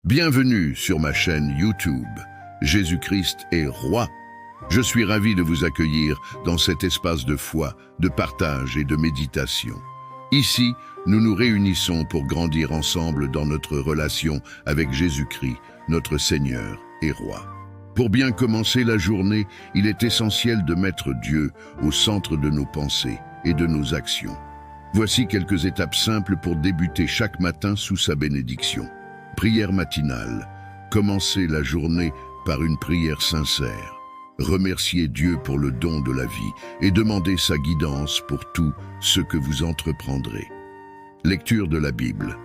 Bienvenue sur ma chaîne YouTube. Jésus-Christ est roi. Je suis ravi de vous accueillir dans cet espace de foi, de partage et de méditation. Ici, nous nous réunissons pour grandir ensemble dans notre relation avec Jésus-Christ, notre Seigneur et Roi. Pour bien commencer la journée, il est essentiel de mettre Dieu au centre de nos pensées et de nos actions. Voici quelques étapes simples pour débuter chaque matin sous sa bénédiction. Prière matinale. Commencez la journée par une prière sincère. Remerciez Dieu pour le don de la vie et demandez sa guidance pour tout ce que vous entreprendrez. Lecture de la Bible.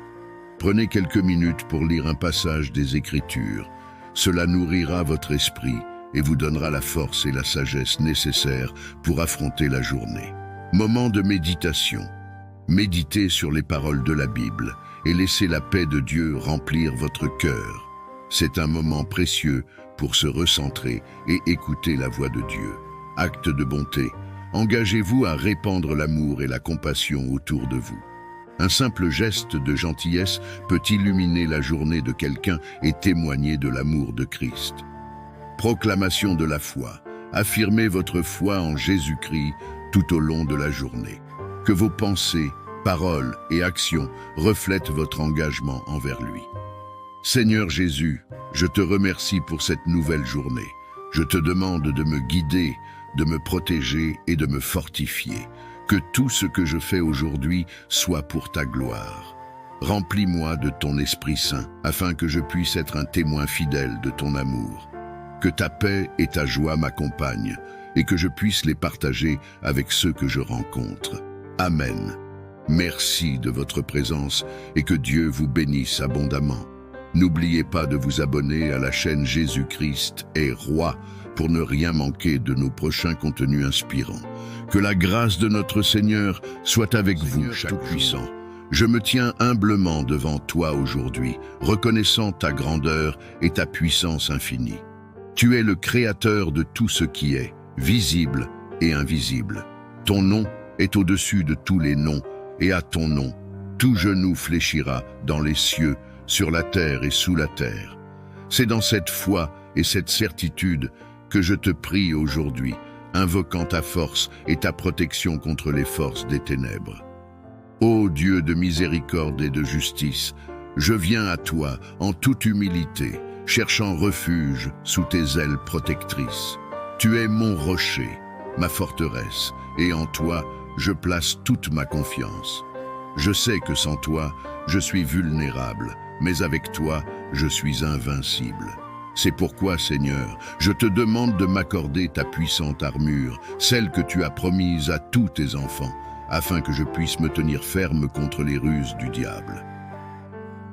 Prenez quelques minutes pour lire un passage des Écritures. Cela nourrira votre esprit et vous donnera la force et la sagesse nécessaires pour affronter la journée. Moment de méditation. Méditez sur les paroles de la Bible et laissez la paix de Dieu remplir votre cœur. C'est un moment précieux pour se recentrer et écouter la voix de Dieu. Acte de bonté. Engagez-vous à répandre l'amour et la compassion autour de vous. Un simple geste de gentillesse peut illuminer la journée de quelqu'un et témoigner de l'amour de Christ. Proclamation de la foi. Affirmez votre foi en Jésus-Christ tout au long de la journée. Que vos pensées, paroles et actions reflètent votre engagement envers lui. Seigneur Jésus, je te remercie pour cette nouvelle journée. Je te demande de me guider, de me protéger et de me fortifier. Que tout ce que je fais aujourd'hui soit pour ta gloire. Remplis-moi de ton Esprit Saint, afin que je puisse être un témoin fidèle de ton amour. Que ta paix et ta joie m'accompagnent, et que je puisse les partager avec ceux que je rencontre. Amen. Merci de votre présence et que Dieu vous bénisse abondamment. N'oubliez pas de vous abonner à la chaîne Jésus-Christ est roi pour ne rien manquer de nos prochains contenus inspirants. Que la grâce de notre Seigneur soit avec vous, chaque puissant. Je me tiens humblement devant toi aujourd'hui, reconnaissant ta grandeur et ta puissance infinie. Tu es le créateur de tout ce qui est, visible et invisible. Ton nom est au-dessus de tous les noms, et à ton nom, tout genou fléchira dans les cieux, sur la terre et sous la terre. C'est dans cette foi et cette certitude que je te prie aujourd'hui, invoquant ta force et ta protection contre les forces des ténèbres. Ô Dieu de miséricorde et de justice, je viens à toi en toute humilité, cherchant refuge sous tes ailes protectrices. Tu es mon rocher, ma forteresse, et en toi, je place toute ma confiance. Je sais que sans toi, je suis vulnérable, mais avec toi, je suis invincible. C'est pourquoi, Seigneur, je te demande de m'accorder ta puissante armure, celle que tu as promise à tous tes enfants, afin que je puisse me tenir ferme contre les ruses du diable.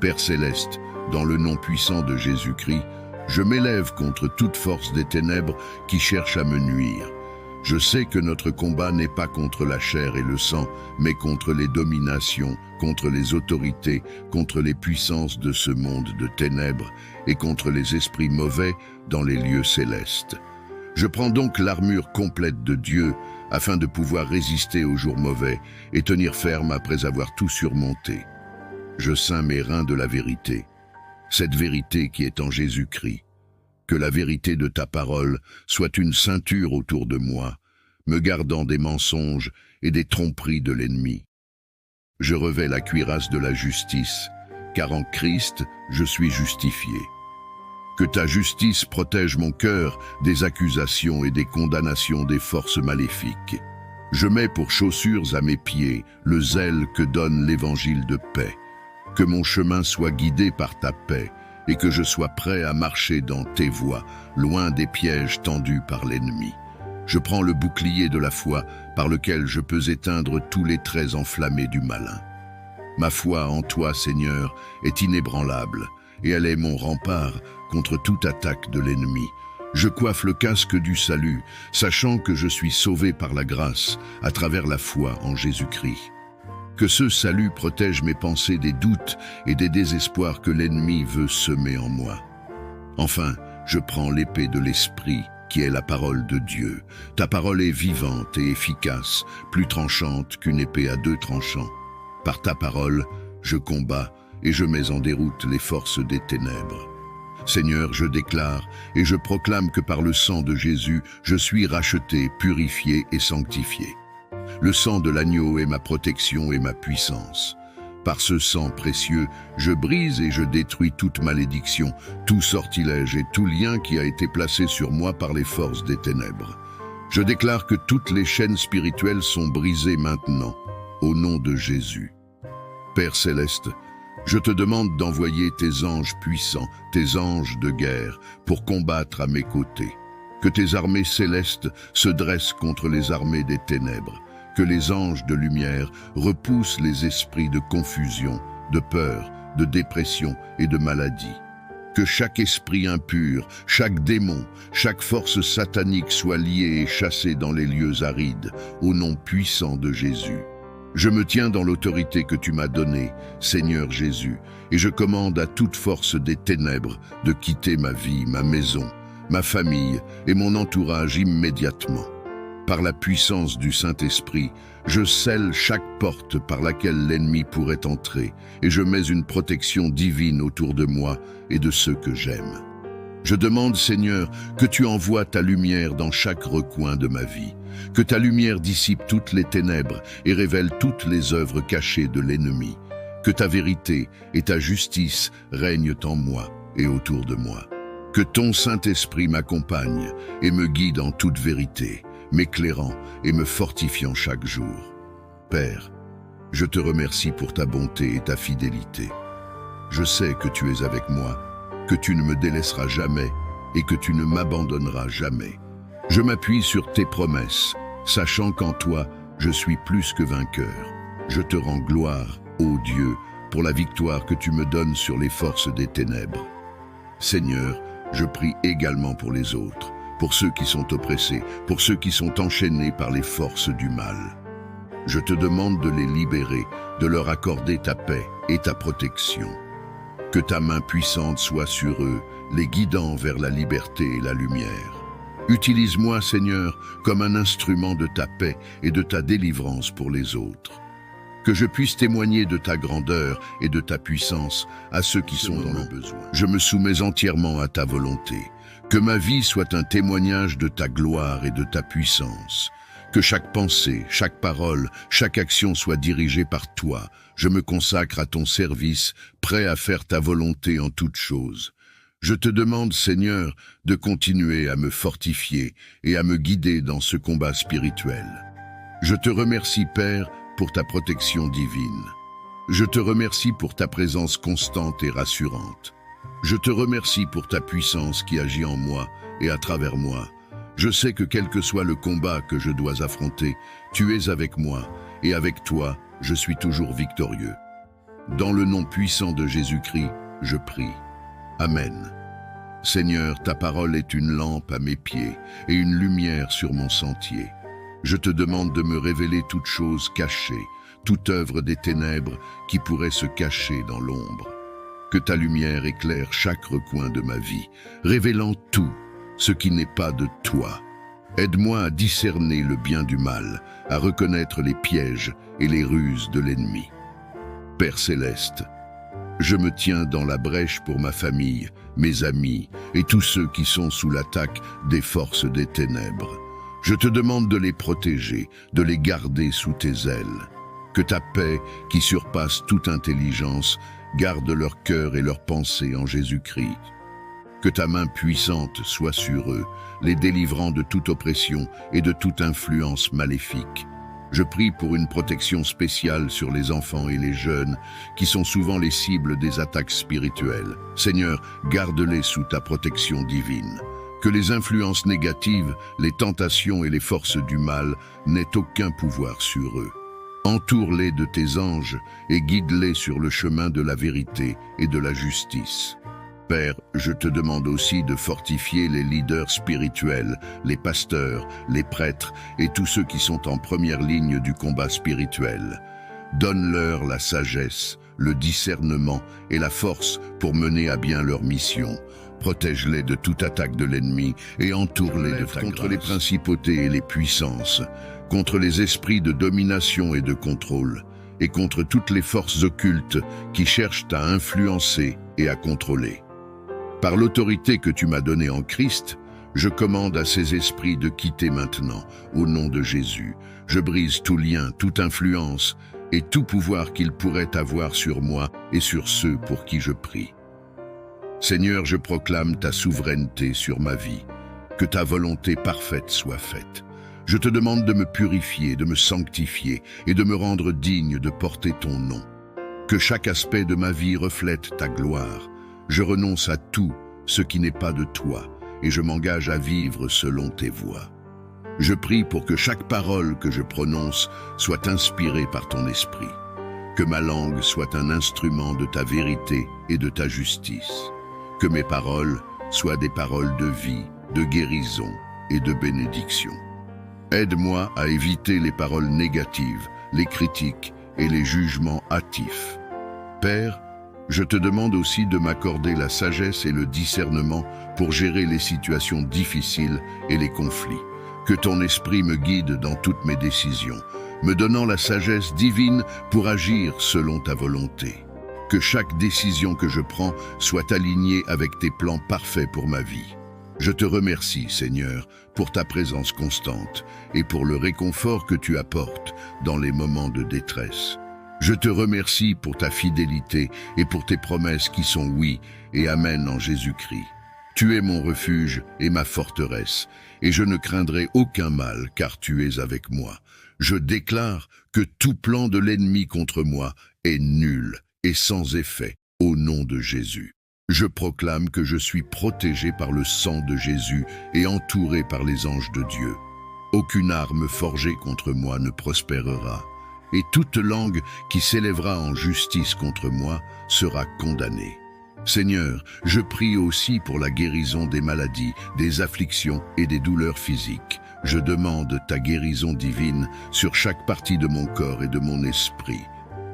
Père céleste, dans le nom puissant de Jésus-Christ, je m'élève contre toute force des ténèbres qui cherche à me nuire. Je sais que notre combat n'est pas contre la chair et le sang, mais contre les dominations, contre les autorités, contre les puissances de ce monde de ténèbres et contre les esprits mauvais dans les lieux célestes. Je prends donc l'armure complète de Dieu afin de pouvoir résister aux jours mauvais et tenir ferme après avoir tout surmonté. Je ceins mes reins de la vérité, cette vérité qui est en Jésus-Christ. Que la vérité de ta parole soit une ceinture autour de moi, me gardant des mensonges et des tromperies de l'ennemi. Je revais la cuirasse de la justice, car en Christ, je suis justifié. Que ta justice protège mon cœur des accusations et des condamnations des forces maléfiques. Je mets pour chaussures à mes pieds le zèle que donne l'évangile de paix. Que mon chemin soit guidé par ta paix, et que je sois prêt à marcher dans tes voies, loin des pièges tendus par l'ennemi. Je prends le bouclier de la foi par lequel je peux éteindre tous les traits enflammés du malin. Ma foi en toi, Seigneur, est inébranlable, et elle est mon rempart contre toute attaque de l'ennemi. Je coiffe le casque du salut, sachant que je suis sauvé par la grâce, à travers la foi en Jésus-Christ. Que ce salut protège mes pensées des doutes et des désespoirs que l'ennemi veut semer en moi. Enfin, je prends l'épée de l'Esprit, qui est la parole de Dieu. Ta parole est vivante et efficace, plus tranchante qu'une épée à deux tranchants. Par ta parole, je combats et je mets en déroute les forces des ténèbres. Seigneur, je déclare et je proclame que par le sang de Jésus, je suis racheté, purifié et sanctifié. Le sang de l'agneau est ma protection et ma puissance. Par ce sang précieux, je brise et je détruis toute malédiction, tout sortilège et tout lien qui a été placé sur moi par les forces des ténèbres. Je déclare que toutes les chaînes spirituelles sont brisées maintenant, au nom de Jésus. Père céleste, je te demande d'envoyer tes anges puissants, tes anges de guerre, pour combattre à mes côtés. Que tes armées célestes se dressent contre les armées des ténèbres. Que les anges de lumière repoussent les esprits de confusion, de peur, de dépression et de maladie. Que chaque esprit impur, chaque démon, chaque force satanique soit liée et chassée dans les lieux arides, au nom puissant de Jésus. Je me tiens dans l'autorité que tu m'as donnée, Seigneur Jésus, et je commande à toute force des ténèbres de quitter ma vie, ma maison, ma famille et mon entourage immédiatement. Par la puissance du Saint-Esprit, je scelle chaque porte par laquelle l'ennemi pourrait entrer et je mets une protection divine autour de moi et de ceux que j'aime. Je demande, Seigneur, que tu envoies ta lumière dans chaque recoin de ma vie, que ta lumière dissipe toutes les ténèbres et révèle toutes les œuvres cachées de l'ennemi, que ta vérité et ta justice règnent en moi et autour de moi. Que ton Saint-Esprit m'accompagne et me guide en toute vérité, m'éclairant et me fortifiant chaque jour. Père, je te remercie pour ta bonté et ta fidélité. Je sais que tu es avec moi, que tu ne me délaisseras jamais et que tu ne m'abandonneras jamais. Je m'appuie sur tes promesses, sachant qu'en toi, je suis plus que vainqueur. Je te rends gloire, ô Dieu, pour la victoire que tu me donnes sur les forces des ténèbres. Seigneur, je prie également pour les autres, pour ceux qui sont oppressés, pour ceux qui sont enchaînés par les forces du mal. Je te demande de les libérer, de leur accorder ta paix et ta protection. Que ta main puissante soit sur eux, les guidant vers la liberté et la lumière. Utilise-moi, Seigneur, comme un instrument de ta paix et de ta délivrance pour les autres. Que je puisse témoigner de ta grandeur et de ta puissance à ceux qui sont dans le besoin. Je me soumets entièrement à ta volonté. Que ma vie soit un témoignage de ta gloire et de ta puissance. Que chaque pensée, chaque parole, chaque action soit dirigée par toi. Je me consacre à ton service, prêt à faire ta volonté en toutes choses. Je te demande, Seigneur, de continuer à me fortifier et à me guider dans ce combat spirituel. Je te remercie, Père, pour ta protection divine. Je te remercie pour ta présence constante et rassurante. Je te remercie pour ta puissance qui agit en moi et à travers moi. Je sais que quel que soit le combat que je dois affronter, tu es avec moi et avec toi, je suis toujours victorieux. Dans le nom puissant de Jésus-Christ, je prie. Amen. Seigneur, ta parole est une lampe à mes pieds et une lumière sur mon sentier. Je te demande de me révéler toute chose cachée, toute œuvre des ténèbres qui pourrait se cacher dans l'ombre. Que ta lumière éclaire chaque recoin de ma vie, révélant tout ce qui n'est pas de toi. Aide-moi à discerner le bien du mal, à reconnaître les pièges et les ruses de l'ennemi. Père céleste, je me tiens dans la brèche pour ma famille, mes amis et tous ceux qui sont sous l'attaque des forces des ténèbres. Je te demande de les protéger, de les garder sous tes ailes. Que ta paix, qui surpasse toute intelligence, garde leur cœur et leurs pensées en Jésus-Christ. Que ta main puissante soit sur eux, les délivrant de toute oppression et de toute influence maléfique. Je prie pour une protection spéciale sur les enfants et les jeunes, qui sont souvent les cibles des attaques spirituelles. Seigneur, garde-les sous ta protection divine. Que les influences négatives, les tentations et les forces du mal n'aient aucun pouvoir sur eux. Entoure-les de tes anges et guide-les sur le chemin de la vérité et de la justice. Père, je te demande aussi de fortifier les leaders spirituels, les pasteurs, les prêtres et tous ceux qui sont en première ligne du combat spirituel. Donne-leur la sagesse, le discernement et la force pour mener à bien leur mission. Protège-les de toute attaque de l'ennemi et entoure-les contre les principautés et les puissances, contre les esprits de domination et de contrôle. et contre toutes les forces occultes qui cherchent à influencer et à contrôler. Par l'autorité que tu m'as donnée en Christ, je commande à ces esprits de quitter maintenant, au nom de Jésus. Je brise tout lien, toute influence et tout pouvoir qu'ils pourraient avoir sur moi et sur ceux pour qui je prie. Seigneur, je proclame ta souveraineté sur ma vie, que ta volonté parfaite soit faite. Je te demande de me purifier, de me sanctifier et de me rendre digne de porter ton nom. Que chaque aspect de ma vie reflète ta gloire. Je renonce à tout ce qui n'est pas de toi et je m'engage à vivre selon tes voies. Je prie pour que chaque parole que je prononce soit inspirée par ton esprit. Que ma langue soit un instrument de ta vérité et de ta justice. Que mes paroles soient des paroles de vie, de guérison et de bénédiction. Aide-moi à éviter les paroles négatives, les critiques et les jugements hâtifs. Père, je te demande aussi de m'accorder la sagesse et le discernement pour gérer les situations difficiles et les conflits. Que ton esprit me guide dans toutes mes décisions, me donnant la sagesse divine pour agir selon ta volonté. Que chaque décision que je prends soit alignée avec tes plans parfaits pour ma vie. Je te remercie, Seigneur, pour ta présence constante et pour le réconfort que tu apportes dans les moments de détresse. Je te remercie pour ta fidélité et pour tes promesses qui sont oui et amen en Jésus-Christ. Tu es mon refuge et ma forteresse, et je ne craindrai aucun mal car tu es avec moi. Je déclare que tout plan de l'ennemi contre moi est nul et sans effet au nom de Jésus. Je proclame que je suis protégé par le sang de Jésus et entouré par les anges de Dieu. Aucune arme forgée contre moi ne prospérera, et toute langue qui s'élèvera en justice contre moi sera condamnée. Seigneur, je prie aussi pour la guérison des maladies, des afflictions et des douleurs physiques. Je demande ta guérison divine sur chaque partie de mon corps et de mon esprit.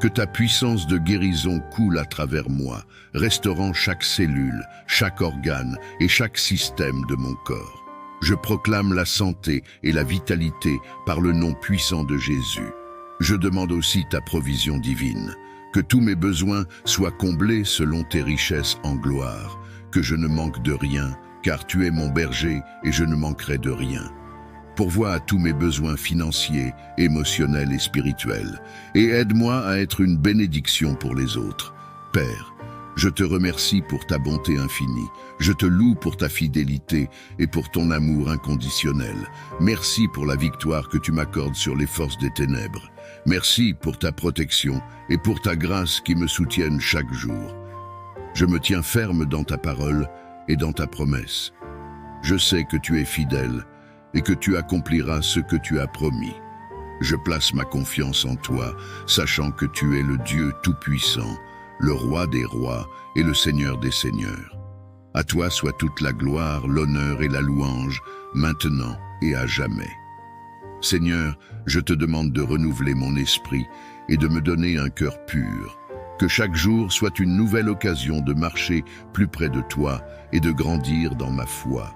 Que ta puissance de guérison coule à travers moi, restaurant chaque cellule, chaque organe et chaque système de mon corps. Je proclame la santé et la vitalité par le nom puissant de Jésus. Je demande aussi ta provision divine. Que tous mes besoins soient comblés selon tes richesses en gloire. Que je ne manque de rien, car tu es mon berger et je ne manquerai de rien. Pourvois à tous mes besoins financiers, émotionnels et spirituels, et aide-moi à être une bénédiction pour les autres. Père, je te remercie pour ta bonté infinie, je te loue pour ta fidélité et pour ton amour inconditionnel. Merci pour la victoire que tu m'accordes sur les forces des ténèbres. Merci pour ta protection et pour ta grâce qui me soutiennent chaque jour. Je me tiens ferme dans ta parole et dans ta promesse. Je sais que tu es fidèle et que tu accompliras ce que tu as promis. Je place ma confiance en toi, sachant que tu es le Dieu Tout-Puissant, le Roi des rois et le Seigneur des seigneurs. À toi soit toute la gloire, l'honneur et la louange, maintenant et à jamais. Seigneur, je te demande de renouveler mon esprit et de me donner un cœur pur. Que chaque jour soit une nouvelle occasion de marcher plus près de toi et de grandir dans ma foi.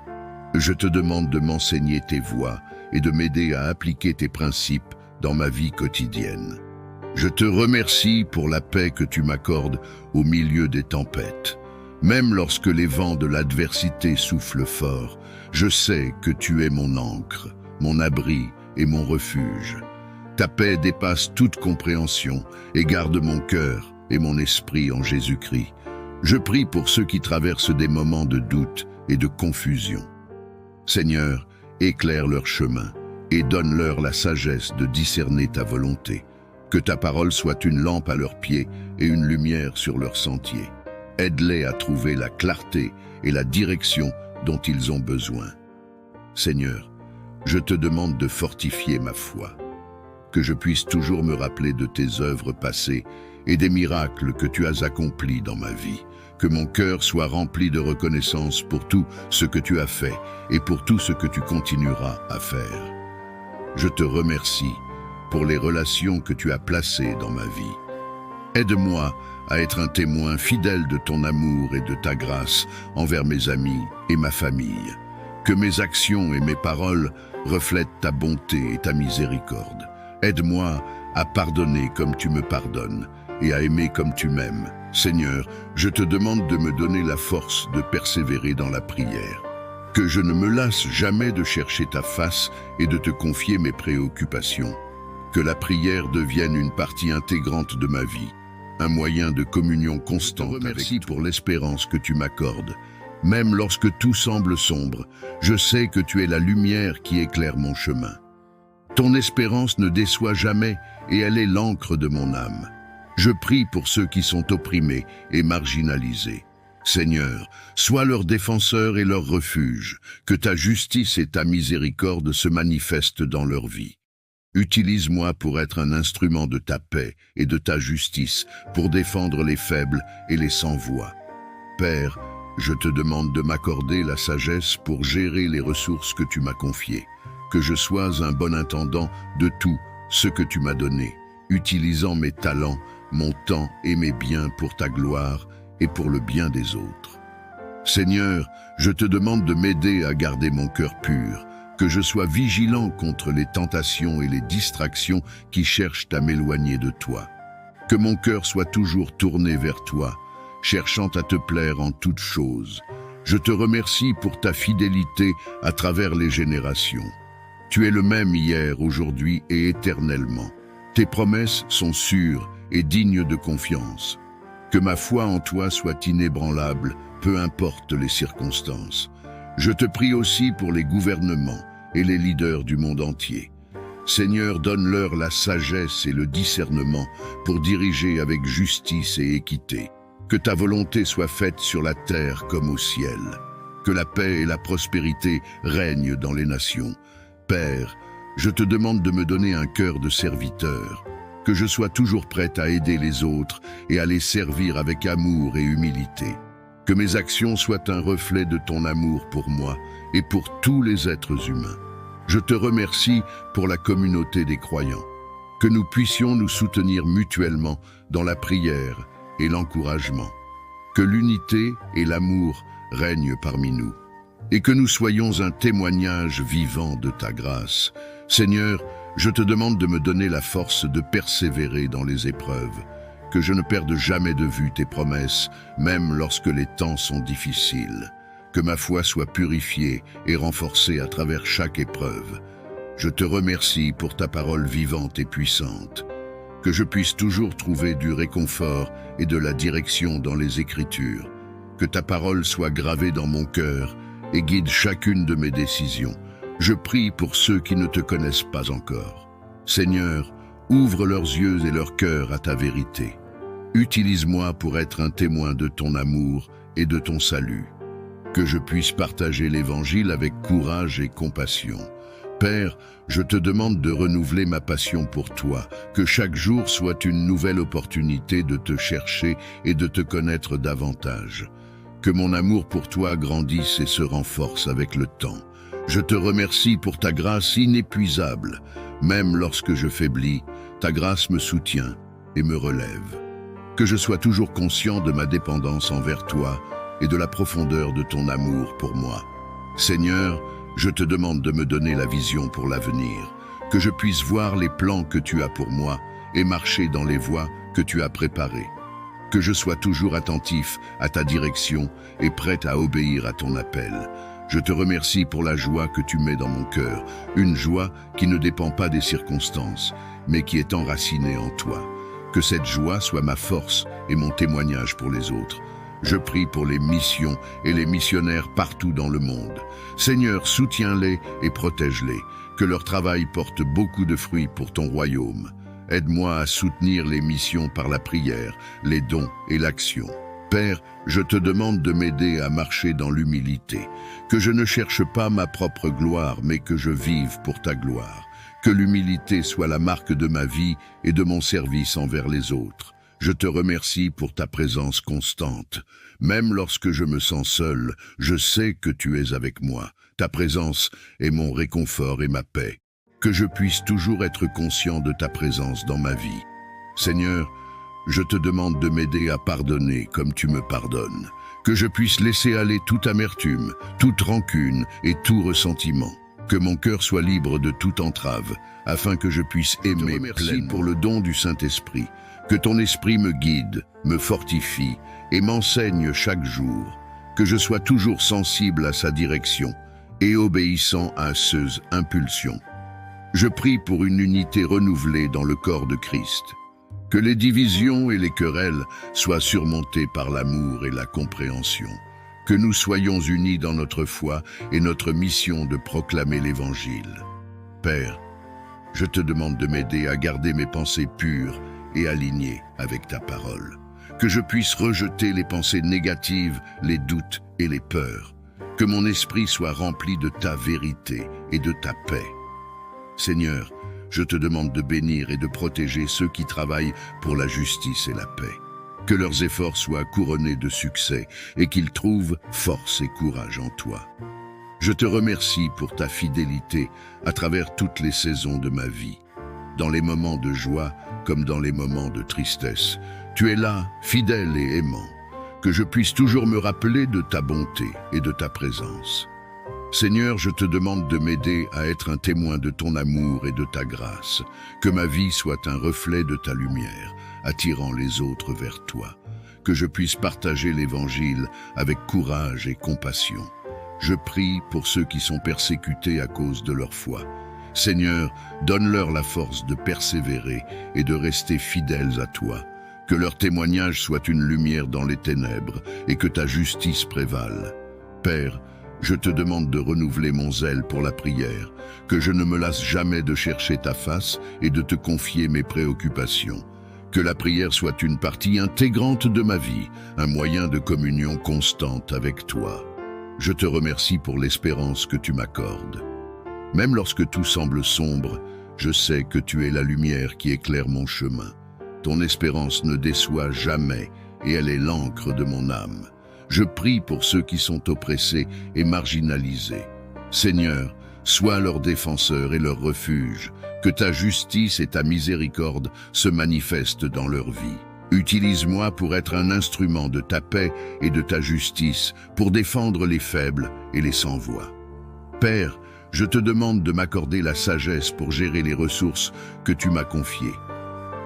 Je te demande de m'enseigner tes voies et de m'aider à appliquer tes principes dans ma vie quotidienne. Je te remercie pour la paix que tu m'accordes au milieu des tempêtes. Même lorsque les vents de l'adversité soufflent fort, je sais que tu es mon ancre, mon abri et mon refuge. Ta paix dépasse toute compréhension et garde mon cœur et mon esprit en Jésus-Christ. Je prie pour ceux qui traversent des moments de doute et de confusion. Seigneur, éclaire leur chemin et donne-leur la sagesse de discerner ta volonté. Que ta parole soit une lampe à leurs pieds et une lumière sur leur sentier. Aide-les à trouver la clarté et la direction dont ils ont besoin. Seigneur, je te demande de fortifier ma foi, que je puisse toujours me rappeler de tes œuvres passées et des miracles que tu as accomplis dans ma vie. Que mon cœur soit rempli de reconnaissance pour tout ce que tu as fait et pour tout ce que tu continueras à faire. Je te remercie pour les relations que tu as placées dans ma vie. Aide-moi à être un témoin fidèle de ton amour et de ta grâce envers mes amis et ma famille. Que mes actions et mes paroles reflètent ta bonté et ta miséricorde. Aide-moi à pardonner comme tu me pardonnes et à aimer comme tu m'aimes. Seigneur, je te demande de me donner la force de persévérer dans la prière. Que je ne me lasse jamais de chercher ta face et de te confier mes préoccupations. Que la prière devienne une partie intégrante de ma vie, un moyen de communion constante avec toi. Pour l'espérance que tu m'accordes. Même lorsque tout semble sombre, je sais que tu es la lumière qui éclaire mon chemin. Ton espérance ne déçoit jamais et elle est l'encre de mon âme. Je prie pour ceux qui sont opprimés et marginalisés. Seigneur, sois leur défenseur et leur refuge, que ta justice et ta miséricorde se manifestent dans leur vie. Utilise-moi pour être un instrument de ta paix et de ta justice, pour défendre les faibles et les sans-voix. Père, je te demande de m'accorder la sagesse pour gérer les ressources que tu m'as confiées, que je sois un bon intendant de tout ce que tu m'as donné, utilisant mes talents, mon temps et mes biens pour ta gloire et pour le bien des autres. Seigneur, je te demande de m'aider à garder mon cœur pur, que je sois vigilant contre les tentations et les distractions qui cherchent à m'éloigner de toi. Que mon cœur soit toujours tourné vers toi, cherchant à te plaire en toutes choses. Je te remercie pour ta fidélité à travers les générations. Tu es le même hier, aujourd'hui et éternellement. Tes promesses sont sûres et dignes de confiance. Que ma foi en toi soit inébranlable, peu importe les circonstances. Je te prie aussi pour les gouvernements et les leaders du monde entier. Seigneur, donne-leur la sagesse et le discernement pour diriger avec justice et équité. Que ta volonté soit faite sur la terre comme au ciel. Que la paix et la prospérité règnent dans les nations. Père, je te demande de me donner un cœur de serviteur, que je sois toujours prête à aider les autres et à les servir avec amour et humilité. Que mes actions soient un reflet de ton amour pour moi et pour tous les êtres humains. Je te remercie pour la communauté des croyants, que nous puissions nous soutenir mutuellement dans la prière et l'encouragement. Que l'unité et l'amour règnent parmi nous, et que nous soyons un témoignage vivant de ta grâce. Seigneur, je te demande de me donner la force de persévérer dans les épreuves, que je ne perde jamais de vue tes promesses, même lorsque les temps sont difficiles. Que ma foi soit purifiée et renforcée à travers chaque épreuve. Je te remercie pour ta parole vivante et puissante. Que je puisse toujours trouver du réconfort et de la direction dans les Écritures. Que ta parole soit gravée dans mon cœur et guide chacune de mes décisions. Je prie pour ceux qui ne te connaissent pas encore. Seigneur, ouvre leurs yeux et leur cœur à ta vérité. Utilise-moi pour être un témoin de ton amour et de ton salut. Que je puisse partager l'Évangile avec courage et compassion. Père, je te demande de renouveler ma passion pour toi, que chaque jour soit une nouvelle opportunité de te chercher et de te connaître davantage. Que mon amour pour toi grandisse et se renforce avec le temps. Je te remercie pour ta grâce inépuisable. Même lorsque je faiblis, ta grâce me soutient et me relève. Que je sois toujours conscient de ma dépendance envers toi et de la profondeur de ton amour pour moi. Seigneur, je te demande de me donner la vision pour l'avenir, que je puisse voir les plans que tu as pour moi et marcher dans les voies que tu as préparées. Que je sois toujours attentif à ta direction et prêt à obéir à ton appel. Je te remercie pour la joie que tu mets dans mon cœur, une joie qui ne dépend pas des circonstances, mais qui est enracinée en toi. Que cette joie soit ma force et mon témoignage pour les autres. Je prie pour les missions et les missionnaires partout dans le monde. Seigneur, soutiens-les et protège-les, que leur travail porte beaucoup de fruits pour ton royaume. Aide-moi à soutenir les missions par la prière, les dons et l'action. Père, je te demande de m'aider à marcher dans l'humilité, que je ne cherche pas ma propre gloire, mais que je vive pour ta gloire. Que l'humilité soit la marque de ma vie et de mon service envers les autres. Je te remercie pour ta présence constante. Même lorsque je me sens seul, je sais que tu es avec moi. Ta présence est mon réconfort et ma paix. Que je puisse toujours être conscient de ta présence dans ma vie. Seigneur, je te demande de m'aider à pardonner comme tu me pardonnes. Que je puisse laisser aller toute amertume, toute rancune et tout ressentiment. Que mon cœur soit libre de toute entrave, afin que je puisse aimer pleinement. Pour le don du Saint-Esprit. Que ton esprit me guide, me fortifie et m'enseigne chaque jour. Que je sois toujours sensible à sa direction et obéissant à ses impulsions. Je prie pour une unité renouvelée dans le corps de Christ. Que les divisions et les querelles soient surmontées par l'amour et la compréhension. Que nous soyons unis dans notre foi et notre mission de proclamer l'Évangile. Père, je te demande de m'aider à garder mes pensées pures et alignées avec ta parole. Que je puisse rejeter les pensées négatives, les doutes et les peurs. Que mon esprit soit rempli de ta vérité et de ta paix. Seigneur, je te demande de bénir et de protéger ceux qui travaillent pour la justice et la paix. Que leurs efforts soient couronnés de succès et qu'ils trouvent force et courage en toi. Je te remercie pour ta fidélité à travers toutes les saisons de ma vie. Dans les moments de joie comme dans les moments de tristesse, tu es là, fidèle et aimant. Que je puisse toujours me rappeler de ta bonté et de ta présence. Seigneur, je te demande de m'aider à être un témoin de ton amour et de ta grâce. Que ma vie soit un reflet de ta lumière, attirant les autres vers toi. Que je puisse partager l'Évangile avec courage et compassion. Je prie pour ceux qui sont persécutés à cause de leur foi. Seigneur, donne-leur la force de persévérer et de rester fidèles à toi. Que leur témoignage soit une lumière dans les ténèbres et que ta justice prévale. Père, je te demande de renouveler mon zèle pour la prière, que je ne me lasse jamais de chercher ta face et de te confier mes préoccupations. Que la prière soit une partie intégrante de ma vie, un moyen de communion constante avec toi. Je te remercie pour l'espérance que tu m'accordes. Même lorsque tout semble sombre, je sais que tu es la lumière qui éclaire mon chemin. Ton espérance ne déçoit jamais et elle est l'encre de mon âme. Je prie pour ceux qui sont oppressés et marginalisés. Seigneur, sois leur défenseur et leur refuge, que ta justice et ta miséricorde se manifestent dans leur vie. Utilise-moi pour être un instrument de ta paix et de ta justice, pour défendre les faibles et les sans-voix. Père, je te demande de m'accorder la sagesse pour gérer les ressources que tu m'as confiées.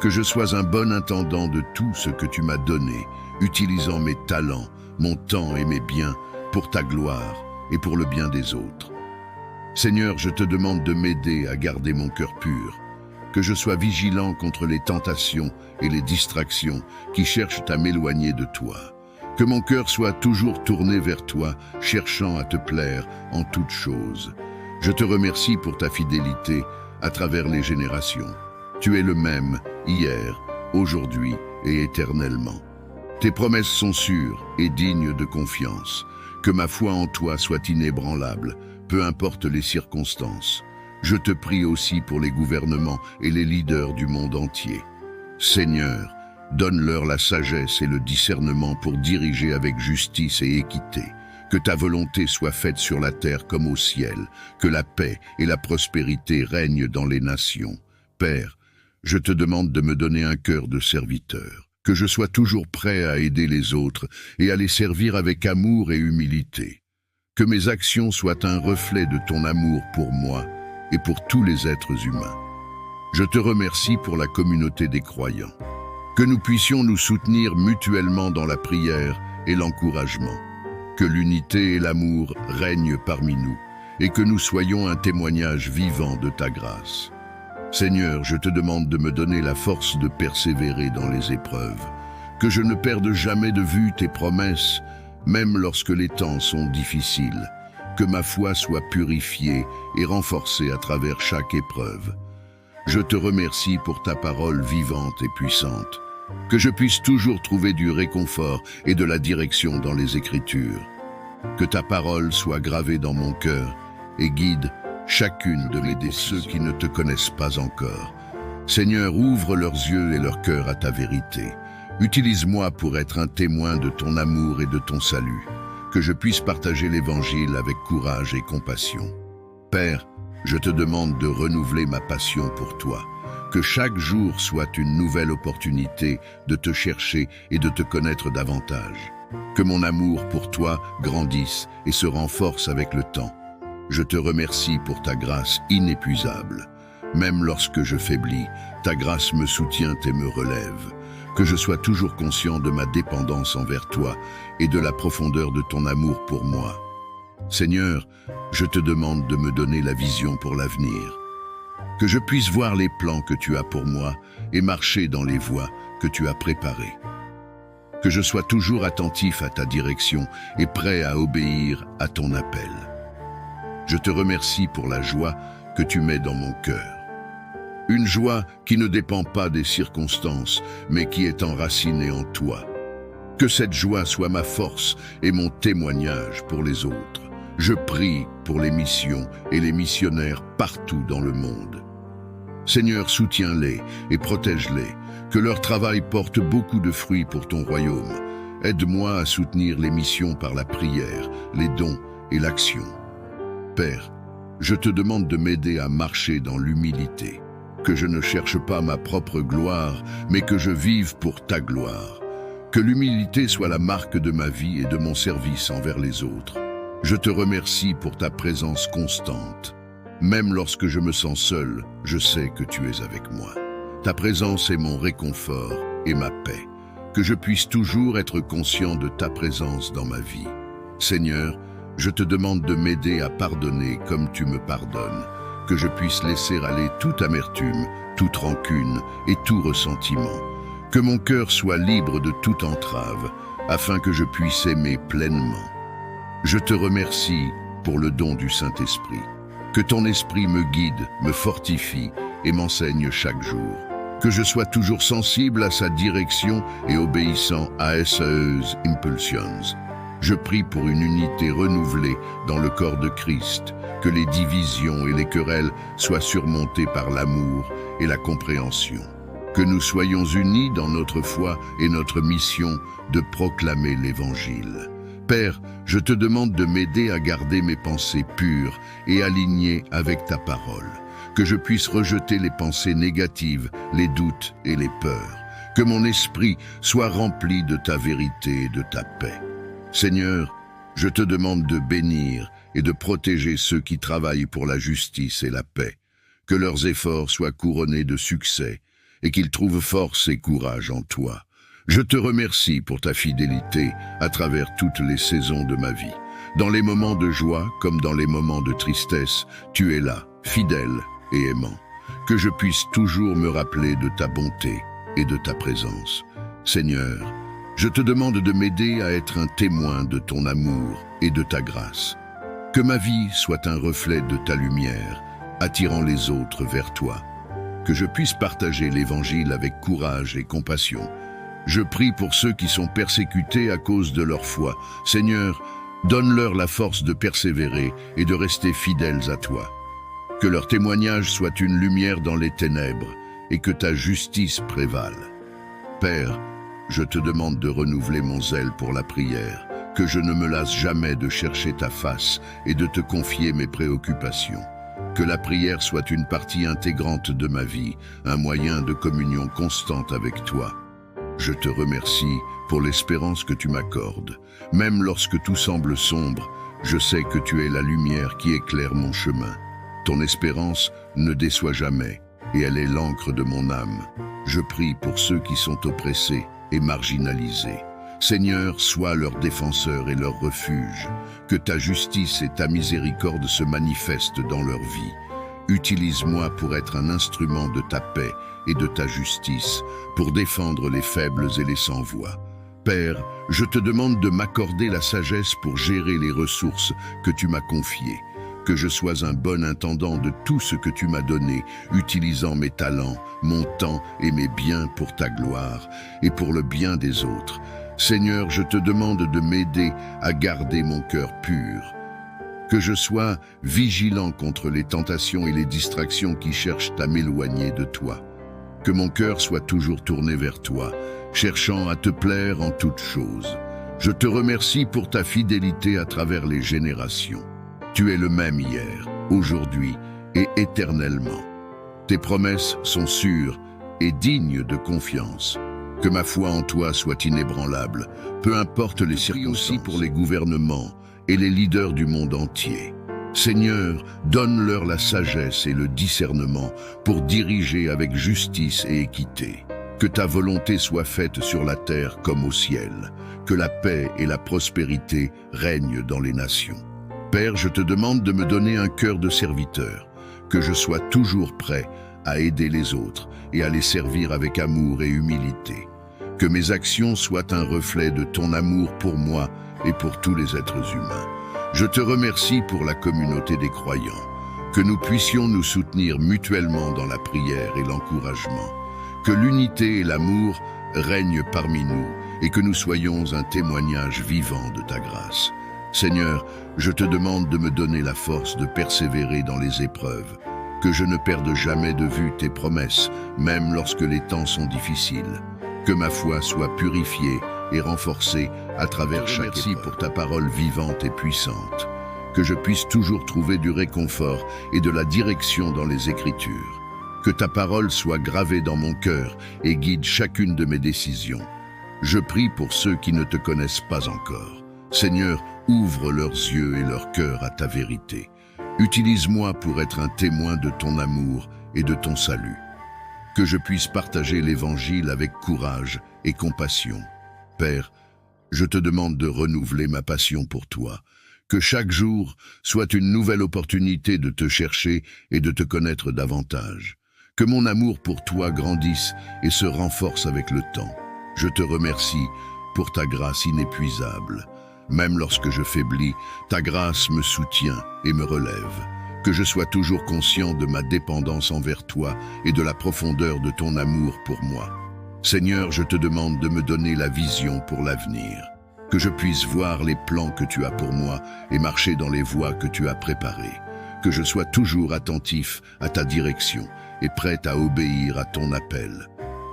Que je sois un bon intendant de tout ce que tu m'as donné, utilisant mes talents, mon temps et mes biens pour ta gloire et pour le bien des autres. Seigneur, je te demande de m'aider à garder mon cœur pur, que je sois vigilant contre les tentations et les distractions qui cherchent à m'éloigner de toi. Que mon cœur soit toujours tourné vers toi, cherchant à te plaire en toutes choses. Je te remercie pour ta fidélité à travers les générations. Tu es le même, hier, aujourd'hui et éternellement. Tes promesses sont sûres et dignes de confiance. Que ma foi en toi soit inébranlable, peu importe les circonstances. Je te prie aussi pour les gouvernements et les leaders du monde entier. Seigneur, donne-leur la sagesse et le discernement pour diriger avec justice et équité. Que ta volonté soit faite sur la terre comme au ciel, que la paix et la prospérité règnent dans les nations. Père, je te demande de me donner un cœur de serviteur, que je sois toujours prêt à aider les autres et à les servir avec amour et humilité. Que mes actions soient un reflet de ton amour pour moi et pour tous les êtres humains. Je te remercie pour la communauté des croyants. Que nous puissions nous soutenir mutuellement dans la prière et l'encouragement. Que l'unité et l'amour règnent parmi nous et que nous soyons un témoignage vivant de ta grâce. Seigneur, je te demande de me donner la force de persévérer dans les épreuves, que je ne perde jamais de vue tes promesses, même lorsque les temps sont difficiles, que ma foi soit purifiée et renforcée à travers chaque épreuve. Je te remercie pour ta parole vivante et puissante, que je puisse toujours trouver du réconfort et de la direction dans les Écritures. Que ta parole soit gravée dans mon cœur et guide chacune de mes ceux qui ne te connaissent pas encore. Seigneur, ouvre leurs yeux et leur cœur à ta vérité. Utilise-moi pour être un témoin de ton amour et de ton salut, que je puisse partager l'Évangile avec courage et compassion. Père, je te demande de renouveler ma passion pour toi, que chaque jour soit une nouvelle opportunité de te chercher et de te connaître davantage. Que mon amour pour toi grandisse et se renforce avec le temps. je te remercie pour ta grâce inépuisable. Même lorsque je faiblis, ta grâce me soutient et me relève. Que je sois toujours conscient de ma dépendance envers toi et de la profondeur de ton amour pour moi. Seigneur, je te demande de me donner la vision pour l'avenir. Que je puisse voir les plans que tu as pour moi et marcher dans les voies que tu as préparées. Que je sois toujours attentif à ta direction et prêt à obéir à ton appel. Je te remercie pour la joie que tu mets dans mon cœur. Une joie qui ne dépend pas des circonstances, mais qui est enracinée en toi. Que cette joie soit ma force et mon témoignage pour les autres. Je prie pour les missions et les missionnaires partout dans le monde. Seigneur, soutiens-les et protège-les, que leur travail porte beaucoup de fruits pour ton royaume. Aide-moi à soutenir les missions par la prière, les dons et l'action. Père, je te demande de m'aider à marcher dans l'humilité, que je ne cherche pas ma propre gloire, mais que je vive pour ta gloire. Que l'humilité soit la marque de ma vie et de mon service envers les autres. Je te remercie pour ta présence constante. Même lorsque je me sens seul, je sais que tu es avec moi. Ta présence est mon réconfort et ma paix. Que je puisse toujours être conscient de ta présence dans ma vie. Seigneur, je te demande de m'aider à pardonner comme tu me pardonnes. Que je puisse laisser aller toute amertume, toute rancune et tout ressentiment. Que mon cœur soit libre de toute entrave, afin que je puisse aimer pleinement. Je te remercie pour le don du Saint-Esprit. Que ton esprit me guide, me fortifie et m'enseigne chaque jour. Que je sois toujours sensible à sa direction et obéissant à ses impulsions. Je prie pour une unité renouvelée dans le corps de Christ, que les divisions et les querelles soient surmontées par l'amour et la compréhension. Que nous soyons unis dans notre foi et notre mission de proclamer l'Évangile. Père, je te demande de m'aider à garder mes pensées pures et alignées avec ta parole. Que je puisse rejeter les pensées négatives, les doutes et les peurs. Que mon esprit soit rempli de ta vérité et de ta paix. Seigneur, je te demande de bénir et de protéger ceux qui travaillent pour la justice et la paix. Que leurs efforts soient couronnés de succès et qu'ils trouvent force et courage en toi. Je te remercie pour ta fidélité à travers toutes les saisons de ma vie. Dans les moments de joie comme dans les moments de tristesse, tu es là, fidèle et aimant. Que je puisse toujours me rappeler de ta bonté et de ta présence. Seigneur, je te demande de m'aider à être un témoin de ton amour et de ta grâce. Que ma vie soit un reflet de ta lumière, attirant les autres vers toi. Que je puisse partager l'Évangile avec courage et compassion. Je prie pour ceux qui sont persécutés à cause de leur foi. Seigneur, donne-leur la force de persévérer et de rester fidèles à toi. Que leur témoignage soit une lumière dans les ténèbres et que ta justice prévale. Père, je te demande de renouveler mon zèle pour la prière, que je ne me lasse jamais de chercher ta face et de te confier mes préoccupations. Que la prière soit une partie intégrante de ma vie, un moyen de communion constante avec toi. Je te remercie pour l'espérance que tu m'accordes. Même lorsque tout semble sombre, je sais que tu es la lumière qui éclaire mon chemin. Ton espérance ne déçoit jamais, et elle est l'encre de mon âme. Je prie pour ceux qui sont oppressés et marginalisés. Seigneur, sois leur défenseur et leur refuge. Que ta justice et ta miséricorde se manifestent dans leur vie. Utilise-moi pour être un instrument de ta paix et de ta justice, pour défendre les faibles et les sans-voix. Père, je te demande de m'accorder la sagesse pour gérer les ressources que tu m'as confiées. Que je sois un bon intendant de tout ce que tu m'as donné, utilisant mes talents, mon temps et mes biens pour ta gloire et pour le bien des autres. Seigneur, je te demande de m'aider à garder mon cœur pur. Que je sois vigilant contre les tentations et les distractions qui cherchent à m'éloigner de toi. Que mon cœur soit toujours tourné vers toi, cherchant à te plaire en toutes choses. Je te remercie pour ta fidélité à travers les générations. Tu es le même hier, aujourd'hui et éternellement. Tes promesses sont sûres et dignes de confiance. Que ma foi en toi soit inébranlable, peu importe les circonstances. Aussi pour les gouvernements et les leaders du monde entier. Seigneur, donne-leur la sagesse et le discernement pour diriger avec justice et équité. Que ta volonté soit faite sur la terre comme au ciel, que la paix et la prospérité règnent dans les nations. Père, je te demande de me donner un cœur de serviteur, que je sois toujours prêt à aider les autres et à les servir avec amour et humilité. Que mes actions soient un reflet de ton amour pour moi et pour tous les êtres humains. Je te remercie pour la communauté des croyants, que nous puissions nous soutenir mutuellement dans la prière et l'encouragement, que l'unité et l'amour règnent parmi nous et que nous soyons un témoignage vivant de ta grâce. Seigneur, je te demande de me donner la force de persévérer dans les épreuves, que je ne perde jamais de vue tes promesses, même lorsque les temps sont difficiles, que ma foi soit purifiée et renforcée à travers chaque épreuve. Merci pour ta parole vivante et puissante, que je puisse toujours trouver du réconfort et de la direction dans les Écritures, que ta parole soit gravée dans mon cœur et guide chacune de mes décisions. Je prie pour ceux qui ne te connaissent pas encore. Seigneur, ouvre leurs yeux et leur cœur à ta vérité. Utilise-moi pour être un témoin de ton amour et de ton salut. Que je puisse partager l'Évangile avec courage et compassion. Père, je te demande de renouveler ma passion pour toi, que chaque jour soit une nouvelle opportunité de te chercher et de te connaître davantage. Que mon amour pour toi grandisse et se renforce avec le temps. Je te remercie pour ta grâce inépuisable. Même lorsque je faiblis, ta grâce me soutient et me relève. Que je sois toujours conscient de ma dépendance envers toi et de la profondeur de ton amour pour moi. Seigneur, je te demande de me donner la vision pour l'avenir, que je puisse voir les plans que tu as pour moi et marcher dans les voies que tu as préparées, que je sois toujours attentif à ta direction et prêt à obéir à ton appel.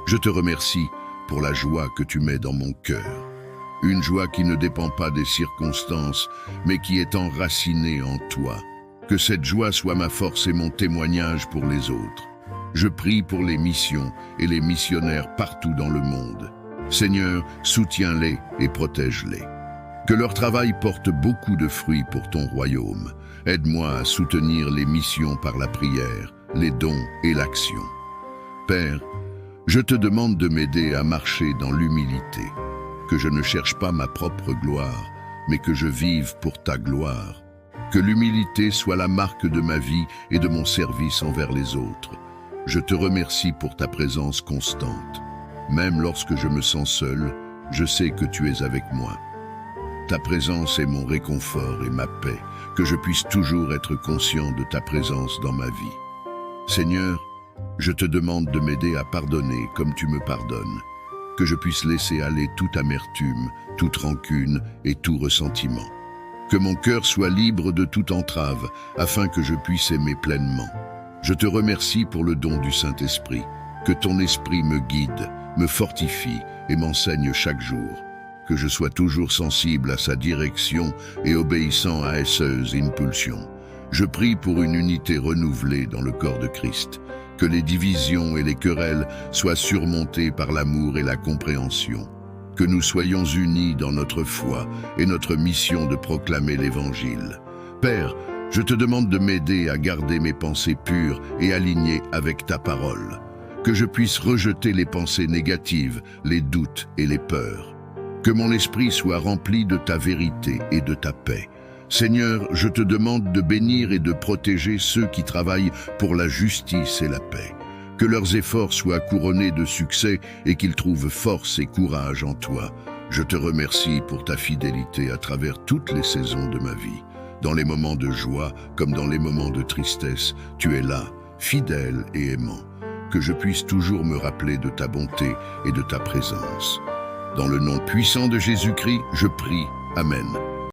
Je te remercie pour la joie que tu mets dans mon cœur, une joie qui ne dépend pas des circonstances, mais qui est enracinée en toi. Que cette joie soit ma force et mon témoignage pour les autres. Je prie pour les missions et les missionnaires partout dans le monde. Seigneur, soutiens-les et protège-les. Que leur travail porte beaucoup de fruits pour ton royaume. Aide-moi à soutenir les missions par la prière, les dons et l'action. Père, je te demande de m'aider à marcher dans l'humilité, que je ne cherche pas ma propre gloire, mais que je vive pour ta gloire. Que l'humilité soit la marque de ma vie et de mon service envers les autres. Je te remercie pour ta présence constante. Même lorsque je me sens seul, je sais que tu es avec moi. Ta présence est mon réconfort et ma paix, que je puisse toujours être conscient de ta présence dans ma vie. Seigneur, je te demande de m'aider à pardonner comme tu me pardonnes, que je puisse laisser aller toute amertume, toute rancune et tout ressentiment. Que mon cœur soit libre de toute entrave, afin que je puisse aimer pleinement. Je te remercie pour le don du Saint-Esprit, que ton esprit me guide, me fortifie et m'enseigne chaque jour, que je sois toujours sensible à sa direction et obéissant à ses impulsions. Je prie pour une unité renouvelée dans le corps de Christ, que les divisions et les querelles soient surmontées par l'amour et la compréhension. Que nous soyons unis dans notre foi et notre mission de proclamer l'Évangile. Père, je te demande de m'aider à garder mes pensées pures et alignées avec ta parole. Que je puisse rejeter les pensées négatives, les doutes et les peurs. Que mon esprit soit rempli de ta vérité et de ta paix. Seigneur, je te demande de bénir et de protéger ceux qui travaillent pour la justice et la paix. Que leurs efforts soient couronnés de succès et qu'ils trouvent force et courage en toi. Je te remercie pour ta fidélité à travers toutes les saisons de ma vie. Dans les moments de joie comme dans les moments de tristesse, tu es là, fidèle et aimant. Que je puisse toujours me rappeler de ta bonté et de ta présence. Dans le nom puissant de Jésus-Christ, je prie. Amen.